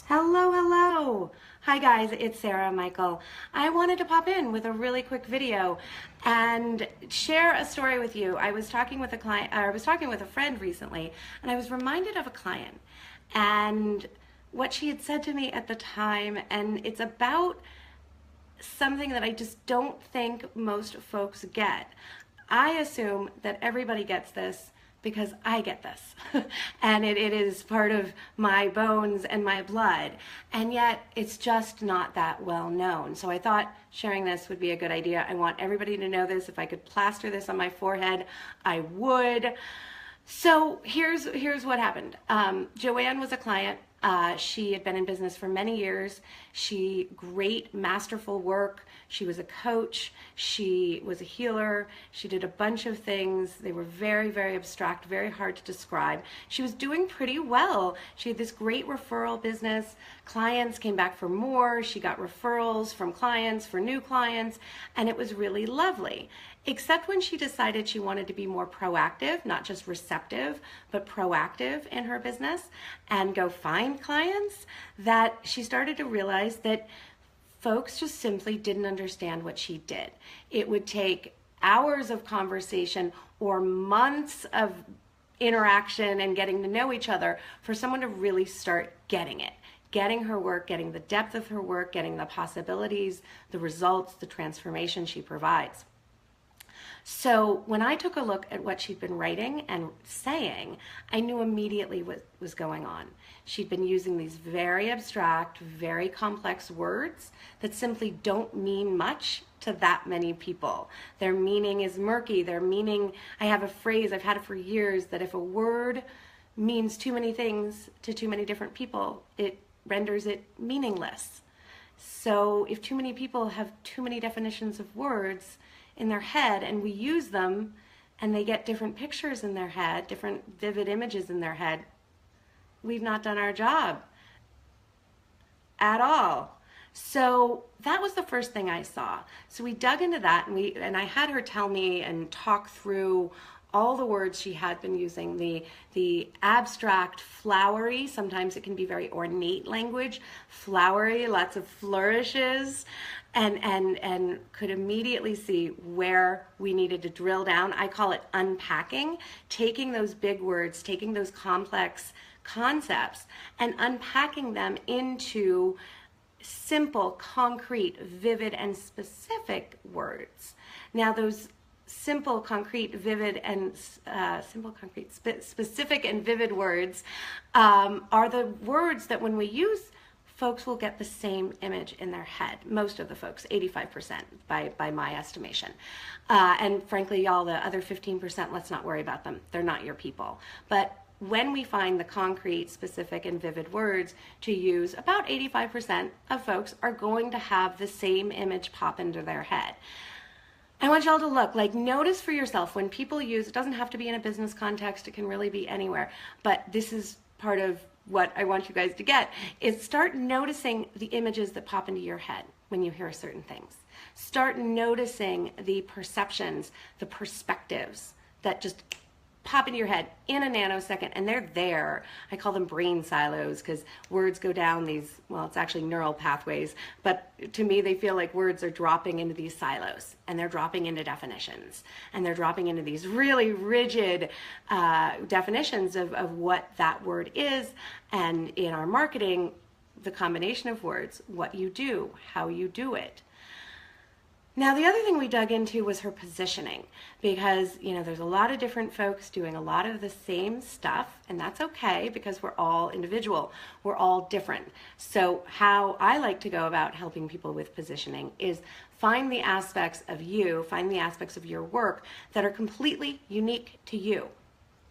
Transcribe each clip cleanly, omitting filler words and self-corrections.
Hello, hello. Hi guys, it's Sarah Michael. I wanted to pop in with a really quick video and share a story with you. I was talking with a friend recently, and I was reminded of a client and what she had said to me at the time, and it's about something that I just don't think most folks get. I assume that everybody gets this because I get this. And it is part of my bones and my blood. And yet it's just not that well known. So I thought sharing this would be a good idea. I want everybody to know this. If I could plaster this on my forehead, I would. So here's what happened. Joanne was a client. She had been in business for many years. Great, masterful work. She was a coach. She was a healer. She did a bunch of things. They were very, very abstract, very hard to describe. She was doing pretty well. She had this great referral business. Clients came back for more. She got referrals from clients for new clients, and it was really lovely. Except when she decided she wanted to be more proactive, not just receptive, but proactive in her business and go find clients, that she started to realize that folks just simply didn't understand what she did. It would take hours of conversation or months of interaction and getting to know each other for someone to really start getting it. Getting her work, getting the depth of her work, getting the possibilities, the results, the transformation she provides. So when I took a look at what she'd been writing and saying, I knew immediately what was going on. She'd been using these very abstract, very complex words that simply don't mean much to that many people. Their meaning is murky. Their meaning, I have a phrase, I've had it for years, that if a word means too many things to too many different people, it renders it meaningless. So if too many people have too many definitions of words in their head and we use them and they get different pictures in their head, different vivid images in their head, we've not done our job at all. So that was the first thing I saw. So we dug into that, and I had her tell me and talk through all the words she had been using, the abstract, flowery, sometimes it can be very ornate language, flowery, lots of flourishes, and could immediately see where we needed to drill down. I call it unpacking, taking those big words, taking those complex concepts and unpacking them into simple, concrete, vivid, and specific words. Now those simple, concrete, vivid, and specific and vivid words are the words that when we use, folks will get the same image in their head. Most of the folks, 85% by my estimation. And frankly, y'all, the other 15%, let's not worry about them. They're not your people. But when we find the concrete, specific, and vivid words to use, about 85% of folks are going to have the same image pop into their head. I want y'all to look, notice for yourself when people use, it doesn't have to be in a business context, it can really be anywhere, but this is part of what I want you guys to get, is start noticing the images that pop into your head when you hear certain things. Start noticing the perceptions, the perspectives that just pop into your head in a nanosecond, and they're there. I call them brain silos because words go down these, well, it's actually neural pathways, but to me they feel like words are dropping into these silos, and they're dropping into definitions, and they're dropping into these really rigid definitions of what that word is. And in our marketing, the combination of words, what you do, how you do it. Now, the other thing we dug into was her positioning, because, there's a lot of different folks doing a lot of the same stuff, and that's okay because we're all individual. We're all different. So how I like to go about helping people with positioning is find the aspects of you, find the aspects of your work that are completely unique to you.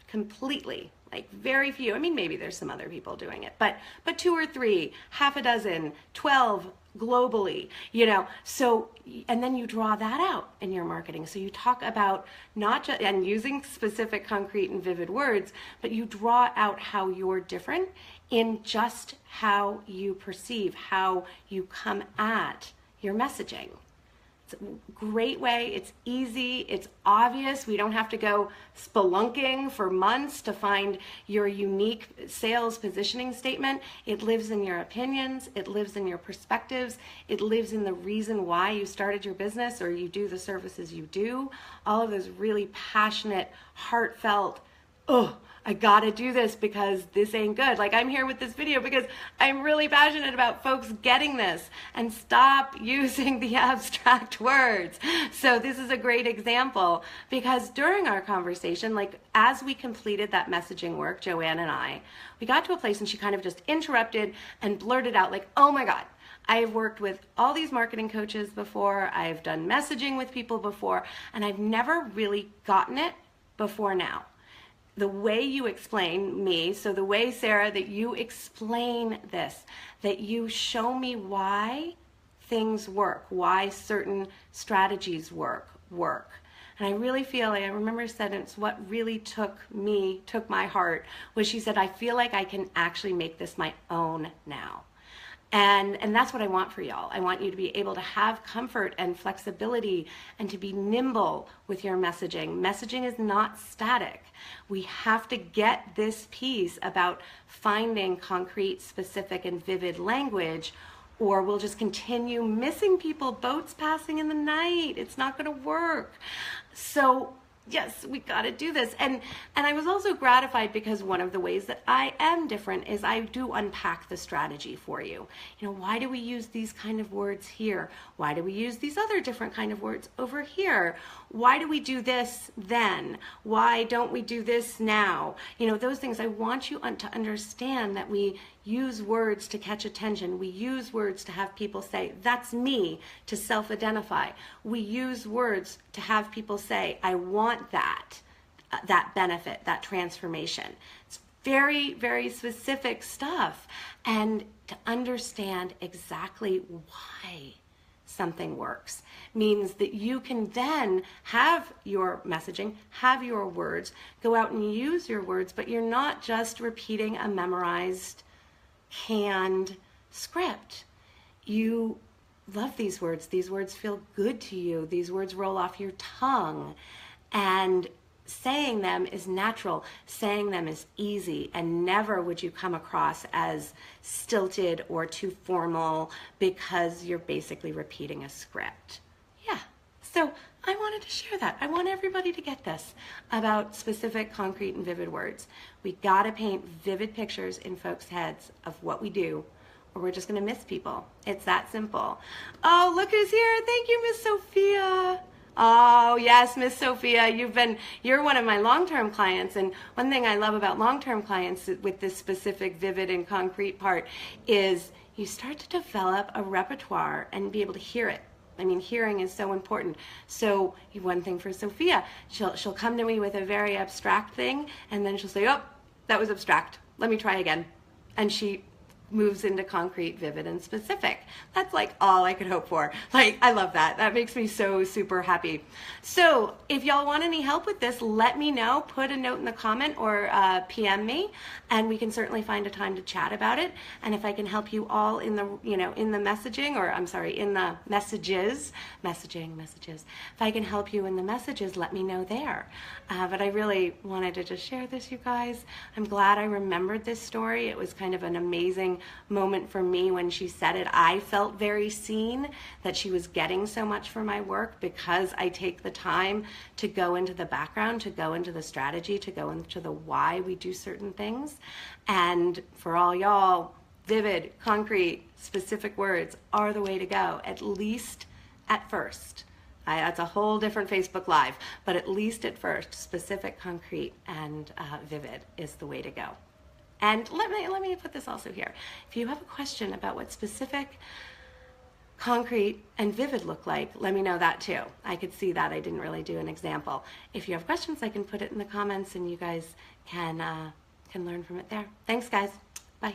Completely. Very few. I mean, maybe there's some other people doing it, but 2 or 3, half a dozen, 12 globally, so, and then you draw that out in your marketing. So you talk about not just, and using specific, concrete, and vivid words, but you draw out how you're different in just how you perceive, how you come at your messaging. It's a great way. It's easy. It's obvious. We don't have to go spelunking for months to find your unique sales positioning statement. It lives in your opinions. It lives in your perspectives. It lives in the reason why you started your business or you do the services you do. All of those really passionate, heartfelt, oh, I gotta do this because this ain't good. Like, I'm here with this video because I'm really passionate about folks getting this, and stop using the abstract words. So this is a great example, because during our conversation, like as we completed that messaging work, Joanne and I, we got to a place and she kind of just interrupted and blurted out like, oh my God, I've worked with all these marketing coaches before, I've done messaging with people before, and I've never really gotten it before now. The way you explain me, so the way, Sarah, that you explain this, that you show me why things work, why certain strategies work. And I really feel, like I remember a sentence, what really took my heart, was she said, I feel like I can actually make this my own now. And that's what I want for y'all. I want you to be able to have comfort and flexibility and to be nimble with your messaging. Messaging is not static. We have to get this piece about finding concrete, specific, and vivid language, or we'll just continue missing people, boats passing in the night. It's not going to work. So yes, we got to do this. And I was also gratified because one of the ways that I am different is I do unpack the strategy for you. You know, why do we use these kind of words here? Why do we use these other different kind of words over here? Why do we do this then? Why don't we do this now? You know, those things. I want you to understand that we use words to catch attention. We use words to have people say, that's me, to self-identify. We use words to have people say, I want that benefit, that transformation. It's very, very specific stuff. And to understand exactly why something works means that you can then have your messaging, have your words, go out and use your words, but you're not just repeating a memorized, canned script. You love these words. These words feel good to you. These words roll off your tongue. And saying them is natural. Saying them is easy. And never would you come across as stilted or too formal because you're basically repeating a script. Yeah. So I wanted to share that. I want everybody to get this about specific, concrete, and vivid words. We got to paint vivid pictures in folks' heads of what we do, or we're just going to miss people. It's that simple. Oh, look who's here. Thank you, Miss Sophia. Oh, yes, Miss Sophia, you're one of my long-term clients, and one thing I love about long-term clients with this specific, vivid, and concrete part is you start to develop a repertoire and be able to hear it. I mean, hearing is so important. So one thing for Sophia, she'll come to me with a very abstract thing, and then she'll say, oh, that was abstract. Let me try again. And she moves into concrete, vivid, and specific. That's like all I could hope for. Like, I love that. That makes me so super happy. So if y'all want any help with this, let me know. Put a note in the comment or PM me, and we can certainly find a time to chat about it. And if I can help you all in the, in the messaging, or I'm sorry, in the messages, messages. If I can help you in the messages, let me know there. But I really wanted to just share this, you guys. I'm glad I remembered this story. It was kind of an amazing moment for me when she said it. I felt very seen, that she was getting so much for my work because I take the time to go into the background, to go into the strategy, to go into the why we do certain things. And for all y'all, vivid, concrete, specific words are the way to go, at least at first. That's a whole different Facebook Live, but at least at first, specific, concrete, and vivid is the way to go. And let me put this also here. If you have a question about what specific, concrete, and vivid look like, let me know that too. I could see that. I didn't really do an example. If you have questions, I can put it in the comments and you guys can learn from it there. Thanks, guys. Bye.